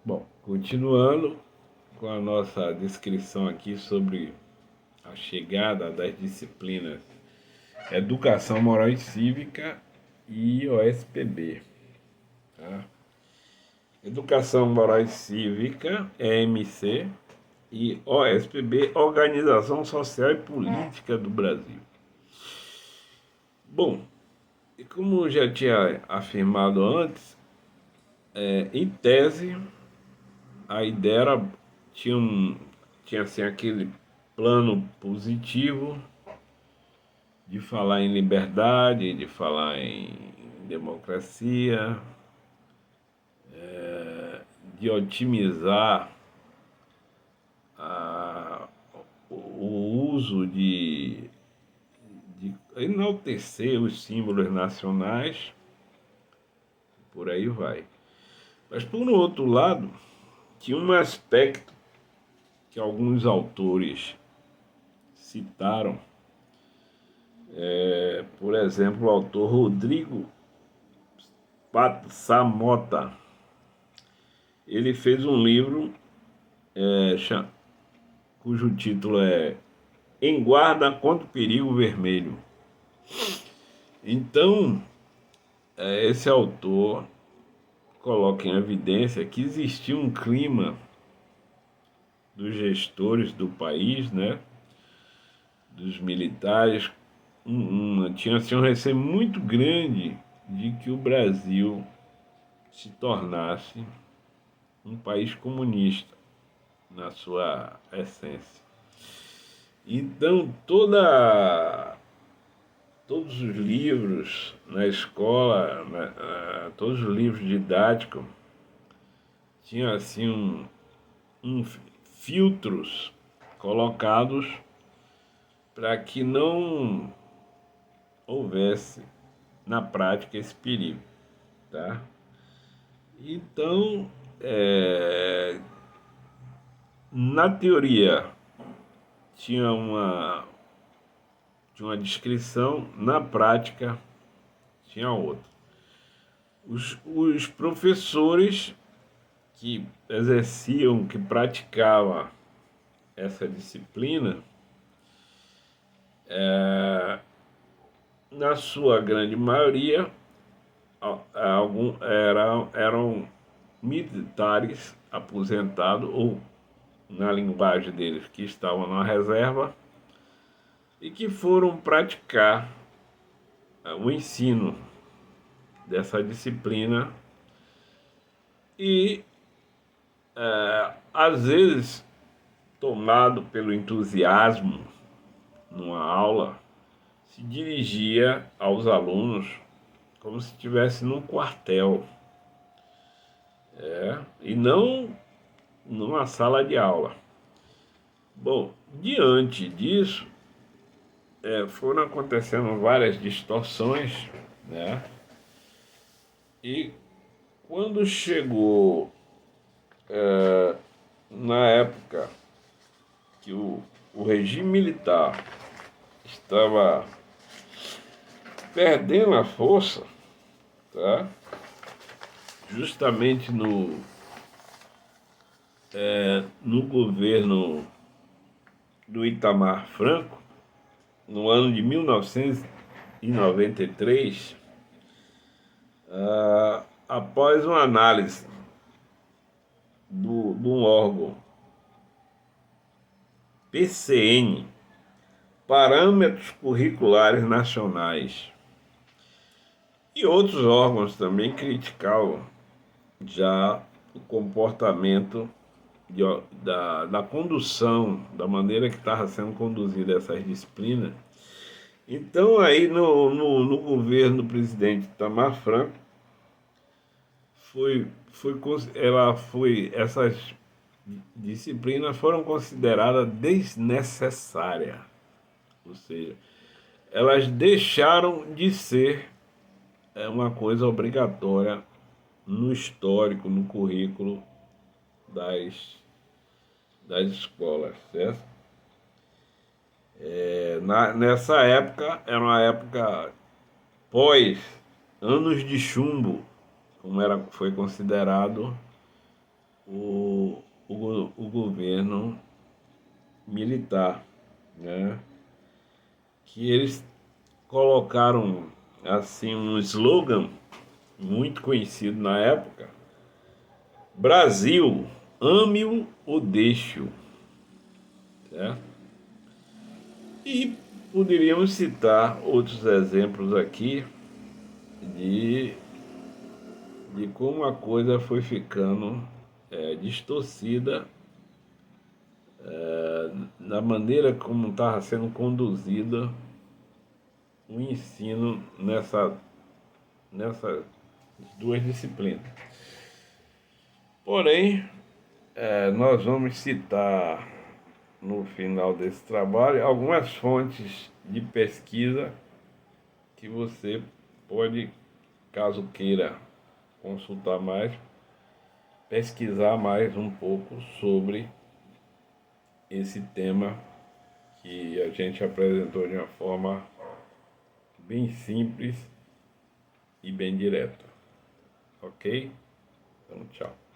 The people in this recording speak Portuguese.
Bom, continuando com a nossa descrição aqui sobre a chegada das disciplinas Educação Moral e Cívica e OSPB. Tá? Educação Moral e Cívica, EMC, e OSPB, Organização Social e Política do Brasil. Bom, e como eu já tinha afirmado antes, em tese, a ideia tinha assim, aquele plano positivo de falar em liberdade, de falar em democracia, de otimizar a, o uso de enaltecer os símbolos nacionais, por aí vai. Mas, por um outro lado, tinha um aspecto que alguns autores citaram, por exemplo, o autor Rodrigo Pato Samota. Ele fez um livro cujo título é Em Guarda contra o Perigo Vermelho. Então, esse autor coloca em evidência que existia um clima dos gestores do país, né, dos militares, tinha assim, um receio muito grande de que o Brasil se tornasse um país comunista na sua essência. Então, todos os livros na escola, todos os livros didáticos, tinham assim filtros colocados para que não houvesse na prática esse perigo, tá? Então, na teoria tinha uma descrição, na prática tinha outra. Os professores que exerciam, que praticavam essa disciplina, na sua grande maioria, eram militares aposentados, ou, na linguagem deles, que estavam na reserva, e que foram praticar o ensino dessa disciplina e, às vezes, tomado pelo entusiasmo numa aula, se dirigia aos alunos como se estivesse num quartel, e não numa sala de aula. Bom, diante disso, foram acontecendo várias distorções, né? E quando chegou na época que o regime militar estava perdendo a força, tá? Justamente no governo do Itamar Franco, no ano de 1993, após uma análise de um órgão PCN, Parâmetros Curriculares Nacionais, e outros órgãos também criticavam já o comportamento da condução, da maneira que estava sendo conduzida essas disciplinas. Então, aí no governo do presidente Itamar Franco, essas disciplinas foram consideradas desnecessárias, ou seja, elas deixaram de ser uma coisa obrigatória no histórico, no currículo das escolas, certo? Nessa época, era uma época pós anos de chumbo, como foi considerado o governo militar, né? Que eles colocaram assim um slogan muito conhecido na época: Brasil, ame-o ou deixe-o, certo? E poderíamos citar outros exemplos aqui de, de como a coisa foi ficando distorcida na maneira como estava sendo conduzida o ensino nessas duas disciplinas. Porém, nós vamos citar no final desse trabalho algumas fontes de pesquisa que você pode, caso queira consultar mais, pesquisar mais um pouco sobre esse tema que a gente apresentou de uma forma bem simples e bem direta. Ok? Então, tchau.